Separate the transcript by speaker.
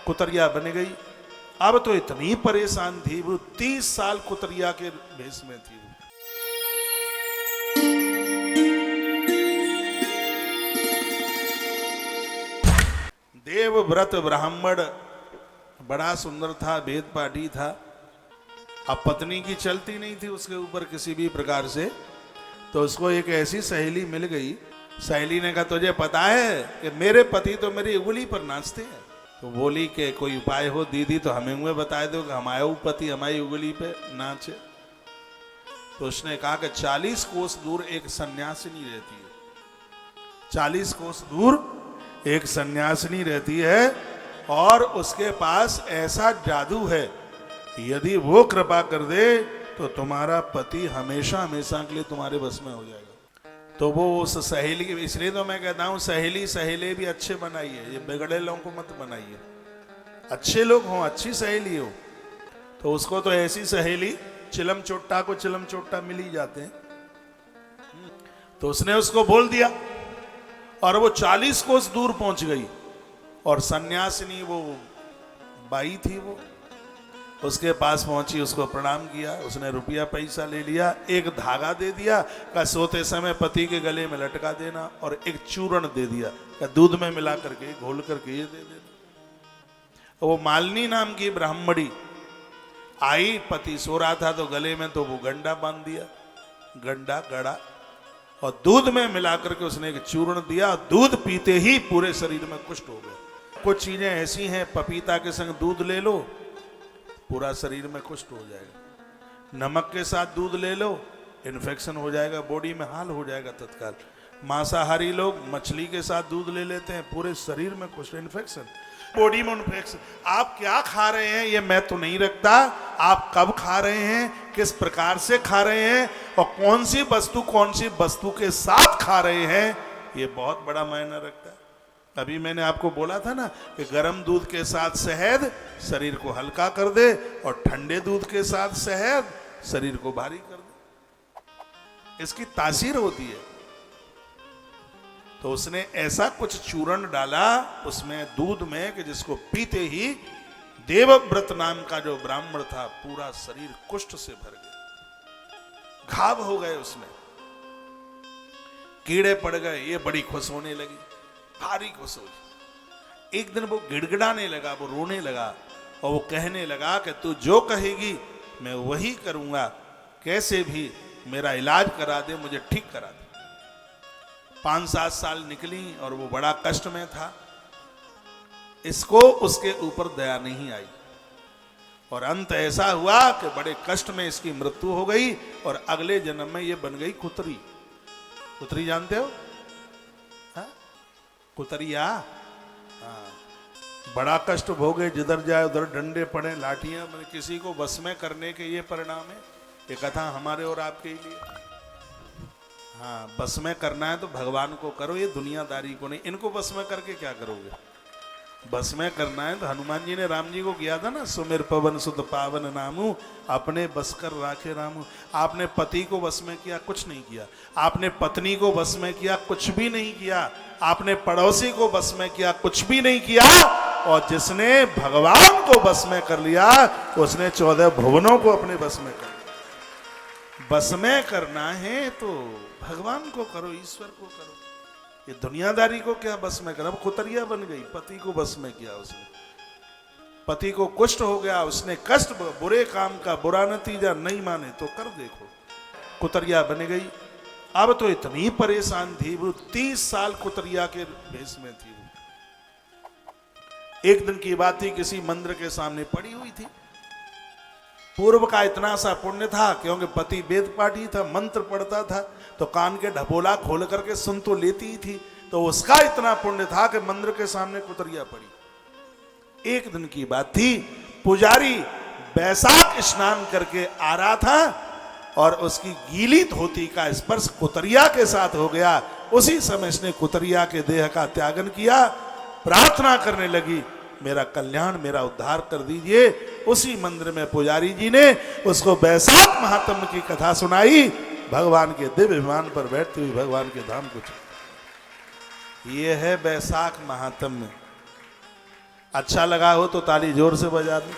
Speaker 1: कुतरिया बन गई। अब तो इतनी परेशान थी वो, 30 साल कुतरिया के भेष में थी वो। देवव्रत ब्राह्मण बड़ा सुंदर था, वेद पाठी था। अब पत्नी की चलती नहीं थी उसके ऊपर किसी भी प्रकार से, तो उसको एक ऐसी सहेली मिल गई। सहेली ने कहा तुझे पता है कि मेरे पति तो मेरी उंगली पर नाचते हैं। तो बोली कि कोई उपाय हो दीदी तो हमें हुए बता दो कि हमारा पति हमारी उंगली पे नाचे। तो उसने कहा कि 40 कोस दूर एक सन्यासिनी रहती है, 40 कोस दूर एक सन्यासिनी रहती है और उसके पास ऐसा जादू है, यदि वो कृपा कर दे तो तुम्हारा पति हमेशा हमेशा के लिए तुम्हारे बस में हो जाएगा। तो वो उस सहेली, इसलिए तो मैं कहता हूं सहेली सहेले भी अच्छे बनाइए, ये बिगड़े लोगों को मत बनाइए। अच्छे लोग हों, अच्छी सहेली हो। तो उसको तो ऐसी सहेली, चिलम चोट्टा को चिलम चोट्टा मिल ही जाते हैं। तो उसने उसको बोल दिया और वो 40 कोस दूर पहुंच गई। और सन्यासिनी वो बाई थी, वो उसके पास पहुंची, उसको प्रणाम किया, उसने रुपया पैसा ले लिया, एक धागा दे दिया का सोते समय पति के गले में लटका देना, और एक चूर्ण दे दिया का दूध में मिला करके घोल करके ये दे देना। वो मालिनी नाम की ब्राह्मणी आई, पति सो रहा था तो गले में तो वो गंडा बांध दिया, गंडा गड़ा, और दूध में मिला करके उसने एक चूर्ण दिया। दूध पीते ही पूरे शरीर में कुष्ठ हो गया। कुछ चीजें ऐसी हैं, पपीता के संग दूध ले लो पूरा शरीर में कुष्ठ हो जाएगा, नमक के साथ दूध ले लो इन्फेक्शन हो जाएगा, बॉडी में हाल हो जाएगा तत्काल। मांसाहारी लोग मछली के साथ दूध ले लेते हैं, पूरे शरीर में कुष्ठ, इन्फेक्शन, बॉडी में इन्फेक्शन। आप क्या खा रहे हैं ये मैं तो नहीं रखता, आप कब खा रहे हैं, किस प्रकार से खा रहे हैं, और कौन सी वस्तु के साथ खा रहे हैं, ये बहुत बड़ा मायना रखता है। अभी मैंने आपको बोला था ना कि गर्म दूध के साथ शहद शरीर को हल्का कर दे, और ठंडे दूध के साथ शहद शरीर को भारी कर दे, इसकी तासीर होती है। तो उसने ऐसा कुछ चूर्ण डाला उसमें दूध में कि जिसको पीते ही देवव्रत नाम का जो ब्राह्मण था पूरा शरीर कुष्ठ से भर गया, घाव हो गए, उसमें कीड़े पड़ गए, ये बड़ी खुश होने लगी, भारी खुश हो गई। एक दिन वो गिड़गिड़ाने लगा, वो रोने लगा, और वो कहने लगा कि तू जो कहेगी मैं वही करूंगा, कैसे भी मेरा इलाज करा दे, मुझे ठीक करा दे। 5-7 साल निकली और वो बड़ा कष्ट में था। इसको उसके ऊपर दया नहीं आई, और अंत ऐसा हुआ कि बड़े कष्ट में इसकी मृत्यु हो गई, और अगले जन्म में ये बन गई कुतरी। कुतरी जानते हो? कुतरिया, बड़ा कष्ट भोगे, जिधर जाए उधर डंडे पड़े, लाठियां, किसी को बस में करने के ये परिणाम है। ये कथा हमारे और आपके लिए। हाँ, बस में करना है तो भगवान को करो, ये दुनियादारी को नहीं। इनको बस में करके क्या करोगे? बस में करना है तो हनुमान जी ने राम जी को किया था ना, सुमिर पवन सुत पावन नामू, अपने बस कर राखे रामू। आपने पति को बस में किया, कुछ नहीं किया। आपने पत्नी को बस में किया, कुछ भी नहीं किया। आपने पड़ोसी को बस में किया, कुछ भी नहीं किया। और जिसने भगवान को बस में कर लिया उसने 14 भुवनों को अपने बस में कर लिया। बस में करना है तो भगवान को करो, ईश्वर को करो। ये दुनियादारी को क्या बस में करा? कुतरिया बन गई, पति को बस में किया उसने। पति को कुष्ठ हो गया, उसने कष्ट, बुरे काम का बुरा नतीजा नहीं माने तो कर देखो, कुतरिया बन गई। अब तो इतनी परेशान थी वो, 30 साल कुतरिया के भेष में थी वो। एक दिन की बात थी, किसी मंदिर के सामने पड़ी हुई थी। पूर्व का इतना सा पुण्य था क्योंकि पति वेद पाठी था, मंत्र पढ़ता था, तो कान के ढपोला खोल करके सुन तो लेती ही थी। तो उसका इतना पुण्य था कि मंदिर के सामने कुतरिया पड़ी। एक दिन की बात थी, पुजारी बैसाख स्नान करके आ रहा था और उसकी गीली धोती का स्पर्श कुतरिया के साथ हो गया। उसी समय इसने कुतरिया के देह का त्यागन किया, प्रार्थना करने लगी, मेरा कल्याण, मेरा उद्धार कर दीजिए। उसी मंदिर में पुजारी जी ने उसको बैसाख महात्म्य की कथा सुनाई। भगवान के दिव्य विमान पर बैठती हुई भगवान के धाम को चली। ये है बैसाख महात्म्य। अच्छा लगा हो तो ताली जोर से बजा दो।